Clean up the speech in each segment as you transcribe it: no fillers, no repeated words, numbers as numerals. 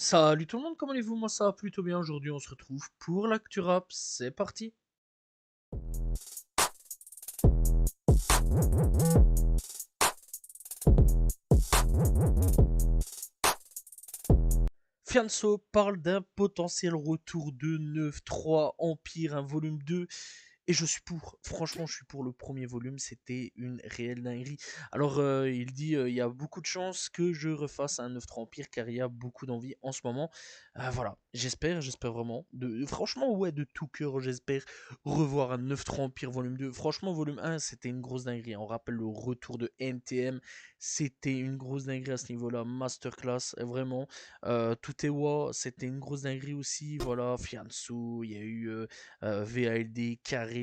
Salut tout le monde, comment allez-vous? Moi ça va plutôt bien. Aujourd'hui on se retrouve pour l'actu rap, c'est parti. Fianso parle d'un potentiel retour de 9-3 Empire, un volume 2. Et je suis pour, franchement, je suis pour le premier volume, c'était une réelle dinguerie. Alors, il dit, il y a beaucoup de chances que je refasse un 9-3 Empire car il y a beaucoup d'envie en ce moment. Voilà, j'espère vraiment. Franchement, ouais, de tout cœur, j'espère revoir un 9-3 Empire volume 2. Franchement, volume 1, c'était une grosse dinguerie. On rappelle le retour de NTM, c'était une grosse dinguerie à ce niveau-là. Masterclass, vraiment. Tutewa, c'était une grosse dinguerie aussi. Voilà, Fianso, il y a eu VALD, Caris,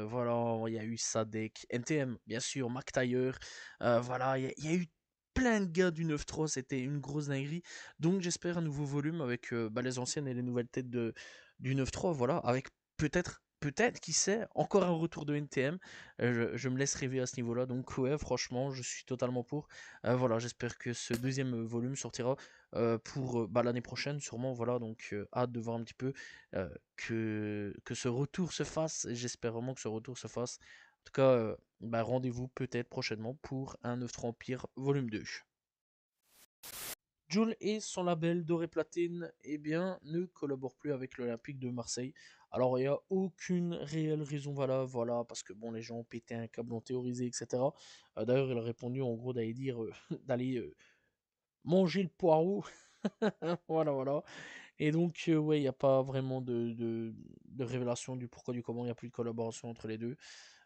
voilà, il y a eu Sadek, NTM, bien sûr, McTyre, voilà, il y a eu plein de gars du 9-3, c'était une grosse dinguerie. Donc j'espère un nouveau volume avec les anciennes et les nouvelles têtes du 9-3, voilà, avec peut-être, qui sait, encore un retour de NTM. Je me laisse rêver à ce niveau-là. Donc ouais, franchement, je suis totalement pour. Voilà, j'espère que ce deuxième volume sortira pour l'année prochaine, sûrement. Voilà, donc hâte de voir un petit peu euh, que ce retour se fasse. Et j'espère vraiment que ce retour se fasse. En tout cas, rendez-vous peut-être prochainement pour un 9-3 Empire volume 2. Jul et son label Doré Platine, eh bien, ne collaborent plus avec l'Olympique de Marseille. Alors, il n'y a aucune réelle raison valable, voilà, parce que bon, les gens ont pété un câble, ont théorisé, etc. D'ailleurs, il a répondu en gros d'aller dire d'aller manger le poireau. Voilà, voilà. Et donc, ouais, il n'y a pas vraiment de révélation du pourquoi, du comment, il n'y a plus de collaboration entre les deux.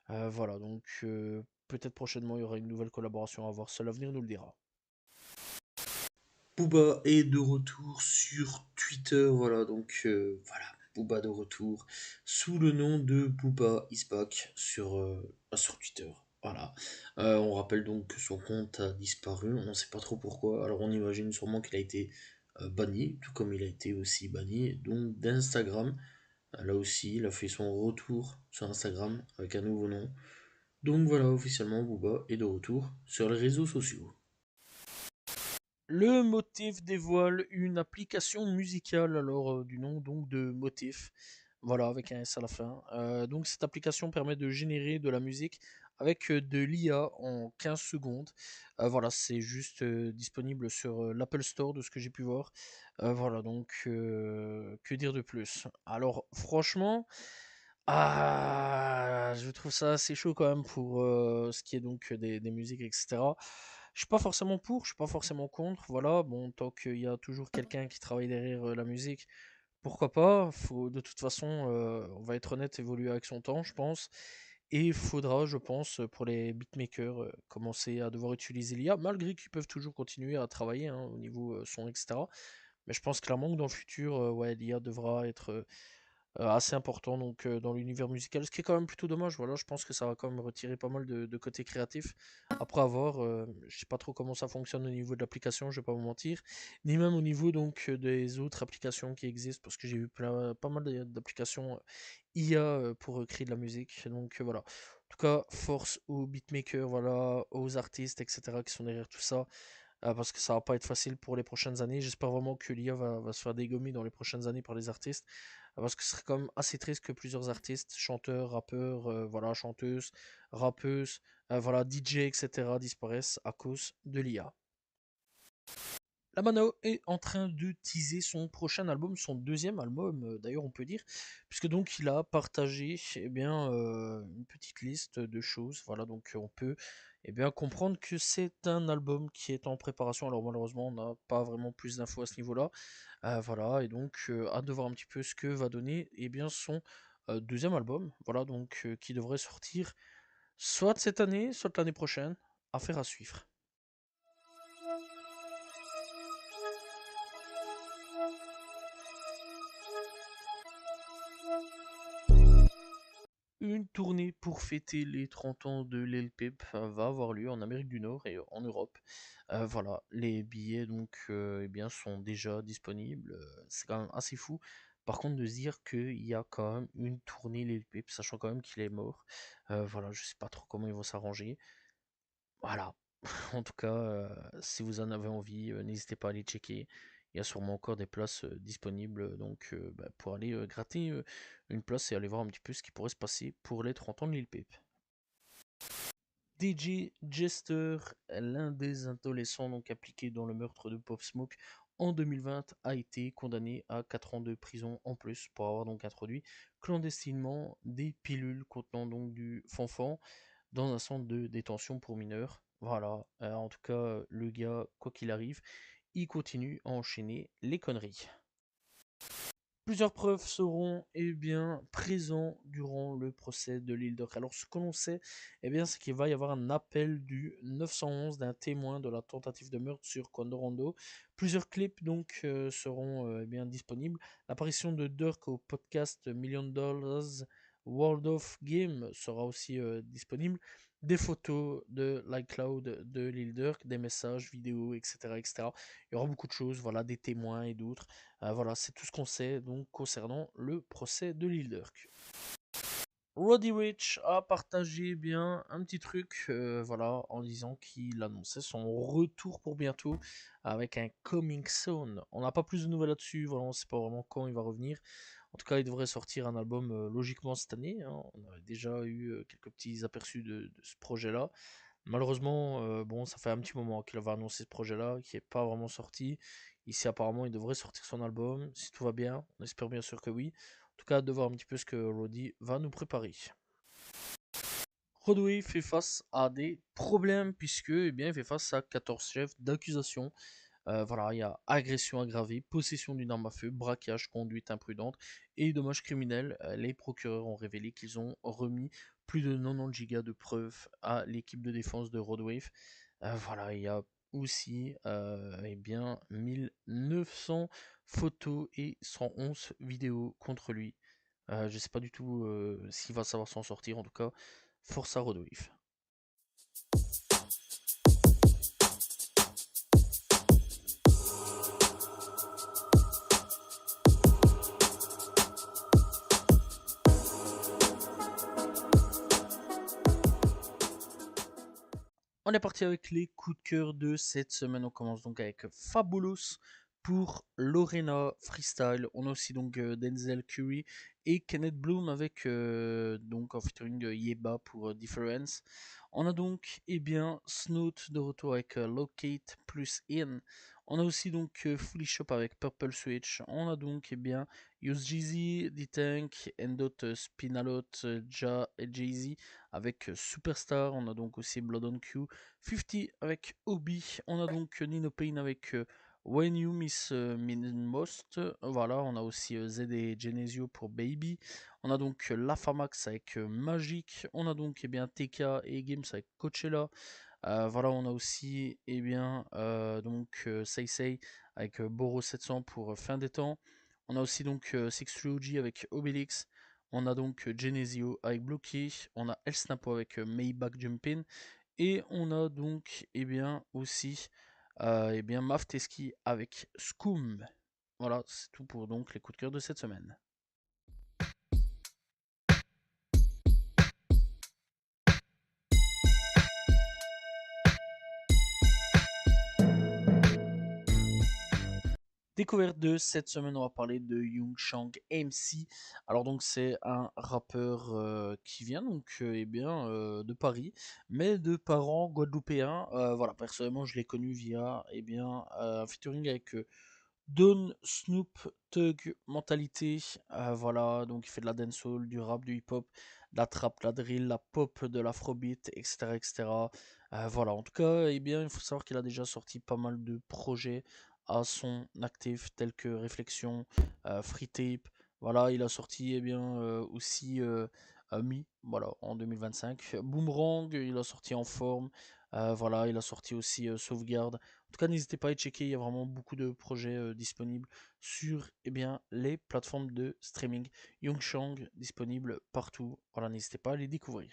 Voilà, donc peut-être prochainement il y aura une nouvelle collaboration à voir, seul l'avenir nous le dira. Booba est de retour sur Twitter, voilà, donc voilà, Booba de retour sous le nom de Booba is back sur Twitter. Voilà. On rappelle donc que son compte a disparu, on ne sait pas trop pourquoi. Alors on imagine sûrement qu'il a été banni, tout comme il a été aussi banni donc d'Instagram. Là aussi, il a fait son retour sur Instagram avec un nouveau nom. Donc voilà, officiellement, Booba est de retour sur les réseaux sociaux. Le Motif dévoile une application musicale, alors du nom donc de Motif, voilà, avec un S à la fin. Donc cette application permet de générer de la musique avec de l'IA en 15 secondes. Voilà, c'est juste disponible sur l'Apple Store de ce que j'ai pu voir. Voilà, donc que dire de plus? Alors franchement, je trouve ça assez chaud quand même pour ce qui est donc des musiques, etc. Je suis pas forcément pour, je suis pas forcément contre. Voilà, bon, tant qu'il y a toujours quelqu'un qui travaille derrière la musique, pourquoi pas. Faut, de toute façon, on va être honnête, évoluer avec son temps, je pense. Et il faudra, je pense, pour les beatmakers, commencer à devoir utiliser l'IA, malgré qu'ils peuvent toujours continuer à travailler hein, au niveau son, etc. Mais je pense clairement que dans le futur, ouais, l'IA devra être assez important donc dans l'univers musical, ce qui est quand même plutôt dommage. Voilà, je pense que ça va quand même retirer pas mal de côté créatif. Après avoir, je sais pas trop comment ça fonctionne au niveau de l'application, je vais pas vous mentir, ni même au niveau donc des autres applications qui existent, parce que j'ai vu pas mal d'applications IA pour créer de la musique. Donc voilà. En tout cas, force aux beatmakers, voilà, aux artistes, etc., qui sont derrière tout ça, parce que ça va pas être facile pour les prochaines années. J'espère vraiment que l'IA va se faire dégommer dans les prochaines années par les artistes, parce que ce serait quand même assez triste que plusieurs artistes, chanteurs, rappeurs, voilà, chanteuses, rappeuses, voilà, DJ, etc., disparaissent à cause de l'IA. La Mano est en train de teaser son prochain album, son deuxième album d'ailleurs on peut dire, puisque donc il a partagé eh bien, une petite liste de choses, voilà donc on peut eh bien, comprendre que c'est un album qui est en préparation, alors malheureusement on n'a pas vraiment plus d'infos à ce niveau-là, voilà et donc hâte de voir un petit peu ce que va donner eh bien, son deuxième album, voilà donc qui devrait sortir soit cette année, soit l'année prochaine, affaire à suivre. Une tournée pour fêter les 30 ans de Lil Peep va avoir lieu en Amérique du Nord et en Europe. Voilà, les billets donc eh bien, sont déjà disponibles. C'est quand même assez fou. Par contre, de se dire qu'il y a quand même une tournée Lil Peep, sachant quand même qu'il est mort. Voilà, je sais pas trop comment ils vont s'arranger. Voilà. En tout cas, si vous en avez envie, n'hésitez pas à aller checker. il y a sûrement encore des places disponibles, donc pour aller gratter une place et aller voir un petit peu ce qui pourrait se passer pour les 30 ans de Lil Peep. DJ Jester, l'un des adolescents donc impliqués dans le meurtre de Pop Smoke en 2020, a été condamné à 4 ans de prison en plus pour avoir donc introduit clandestinement des pilules contenant donc du fanfan dans un centre de détention pour mineurs. Voilà, en tout cas, le gars, quoi qu'il arrive, il continue à enchaîner les conneries. Plusieurs preuves seront bien présents durant le procès de l'île d'Orc. Alors ce que l'on sait, c'est qu'il va y avoir un appel du 911 d'un témoin de la tentative de meurtre sur Condorando. Plusieurs clips donc seront disponibles. L'apparition de Dirk au podcast Million Dollars World of Game sera aussi disponible. Des photos de l'iCloud de Lil Durk, des messages, vidéos, etc., etc. Il y aura beaucoup de choses, voilà, des témoins et d'autres. Voilà, c'est tout ce qu'on sait donc concernant le procès de Lil Durk. Roddy Ricch a partagé un petit truc voilà, en disant qu'il annonçait son retour pour bientôt avec un coming soon. On n'a pas plus de nouvelles là-dessus, voilà, on ne sait pas vraiment quand il va revenir. En tout cas, il devrait sortir un album logiquement cette année, hein. On avait déjà eu quelques petits aperçus de ce projet-là. Malheureusement, bon, ça fait un petit moment qu'il avait annoncé ce projet-là, qui n'est pas vraiment sorti. Ici, apparemment, il devrait sortir son album, si tout va bien. On espère bien sûr que oui. En tout cas, de voir un petit peu ce que Roddy va nous préparer. Rodway fait face à des problèmes puisque il fait face à 14 chefs d'accusation. Voilà, il y a agression aggravée, possession d'une arme à feu, braquage, conduite imprudente et dommages criminels. Les procureurs ont révélé qu'ils ont remis plus de 90 gigas de preuves à l'équipe de défense de Roadwave. Voilà, il y a aussi 1900 photos et 111 vidéos contre lui. Je ne sais pas du tout s'il va savoir s'en sortir, en tout cas, force à Roadwave. On est parti avec les coups de cœur de cette semaine. On commence donc avec Fabulous pour Lorena Freestyle. On a aussi donc Denzel Curry et Kenneth Bloom avec donc en featuring Yeba pour Difference. On a donc Snoot de retour avec Locate plus In. On a aussi donc Fully Shop avec Purple Switch. On a donc Use Jeezy, D-Tank, Endot Spinalot, Ja et Jay-Z avec Superstar. On a donc aussi Blood on Q, 50 avec Obi. On a donc Nino Payne avec When You Miss Me Most. Voilà, on a aussi Z et Genesio pour Baby. On a donc Lafamax avec Magic. On a donc TK et Games avec Coachella. Voilà, on a aussi Say Say avec Boro 700 pour Fin des temps. On a aussi donc Six Trilogy avec Obelix. On a donc Genesio avec Blocky. On a El Snapo avec Maybach Jumpin. Et on a donc aussi Mafteski avec Scoom. Voilà, c'est tout pour donc les coups de cœur de cette semaine. Découverte de cette semaine, on va parler de Young Chang MC. Alors donc c'est un rappeur qui vient donc de Paris, mais de parents guadeloupéens. Voilà, personnellement je l'ai connu via un featuring avec Don Snoop Thug Mentalité. Voilà, donc il fait de la dancehall, du rap, du hip-hop, de la trap, la drill, la pop, de l'afrobeat, etc., etc. Voilà, en tout cas, il faut savoir qu'il a déjà sorti pas mal de projets à son actif, tels que Réflexion, Free Tape. Voilà, il a sorti aussi Mi, voilà, en 2025. Boomerang, il a sorti En Forme. Voilà, il a sorti aussi Sauvegarde. En tout cas, n'hésitez pas à y checker, il y a vraiment beaucoup de projets disponibles sur les plateformes de streaming. Young Shang disponible partout. Voilà, n'hésitez pas à les découvrir.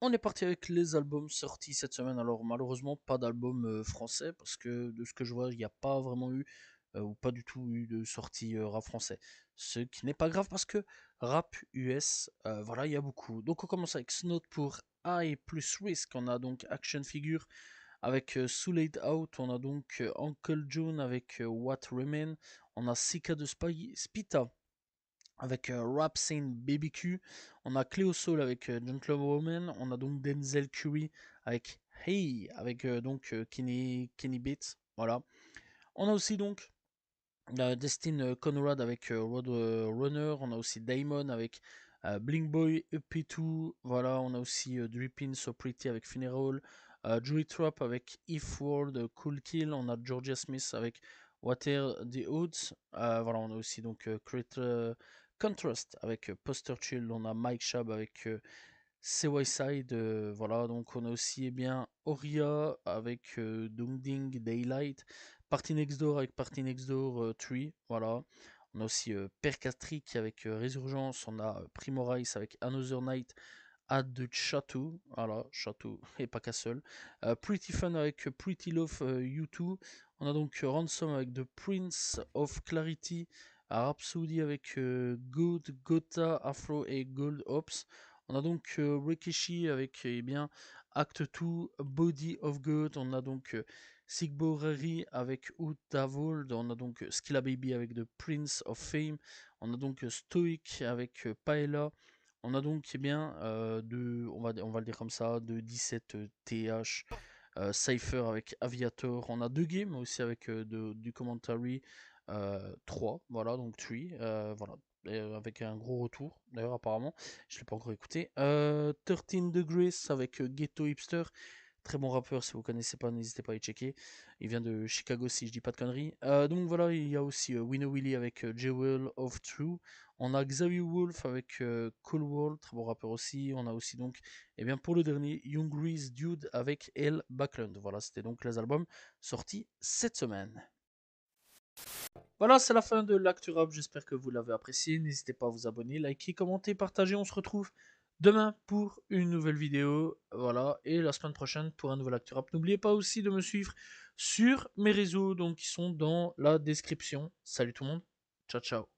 On est parti avec les albums sortis cette semaine. Alors malheureusement pas d'album français parce que de ce que je vois il n'y a pas vraiment eu ou pas du tout eu de sortie rap français. Ce qui n'est pas grave parce que rap US, voilà, il y a beaucoup. Donc on commence avec Snot pour I plus Risk. On a donc Action Figure avec Souled Out. On a donc Uncle John avec What Remain. On a Sika de Spita avec Rap Scene BBQ. On a Cleo Soul avec Gentlewoman. On a donc Denzel Curry avec Hey, avec Kenny Beats. Voilà. On a aussi donc Destin Conrad avec Road Runner. On a aussi Damon avec Blink Boy EP2. Voilà. On a aussi Drippin' So Pretty avec Funeral. Joey Trap avec If World Cool Kill. On a Georgia Smith avec Water the Odds. Voilà. On a aussi donc Create Contrast avec Poster Chill. On a Mike Shab avec CY Side. Voilà. Donc on a aussi bien Oria avec Ding Daylight. Party Next Door avec Party Next Door 3, voilà. On a aussi Percatric avec Résurgence, on a Primo Rice avec Another Night at the Chateau, voilà, Chateau et pas qu'à seul. Pretty Fun avec Pretty Love U2, on a donc Ransom avec The Prince of Clarity, Rhapsody avec Good, Gotha, Afro et Gold Ops. On a donc Rikishi avec bien Act 2, Body of God, on a donc Sigborari avec Utavold, on a donc Skilla Baby avec The Prince of Fame, on a donc Stoic avec Paella, on a donc bien on va le dire comme ça, de 17 TH, Cypher avec Aviator, on a deux games aussi avec du commentary 3, voilà, donc 3, voilà, avec un gros retour d'ailleurs apparemment, je ne l'ai pas encore écouté. 13 Degrees avec Ghetto Hipster, très bon rappeur, si vous connaissez pas, n'hésitez pas à y checker. Il vient de Chicago, si je dis pas de conneries. Donc voilà, il y a aussi Winno Willy avec Jewel of True. On a Xavier Wolf avec Cool World, très bon rappeur aussi. On a aussi donc, et bien pour le dernier, Young Grease Dude avec L. Backlund. Voilà, c'était donc les albums sortis cette semaine. Voilà, c'est la fin de l'Actu Rap. J'espère que vous l'avez apprécié. N'hésitez pas à vous abonner, liker, commenter, partager. On se retrouve demain pour une nouvelle vidéo. Voilà, et la semaine prochaine pour un nouvel Actu Rap. N'oubliez pas aussi de me suivre sur mes réseaux, donc qui sont dans la description. Salut tout le monde. Ciao, ciao.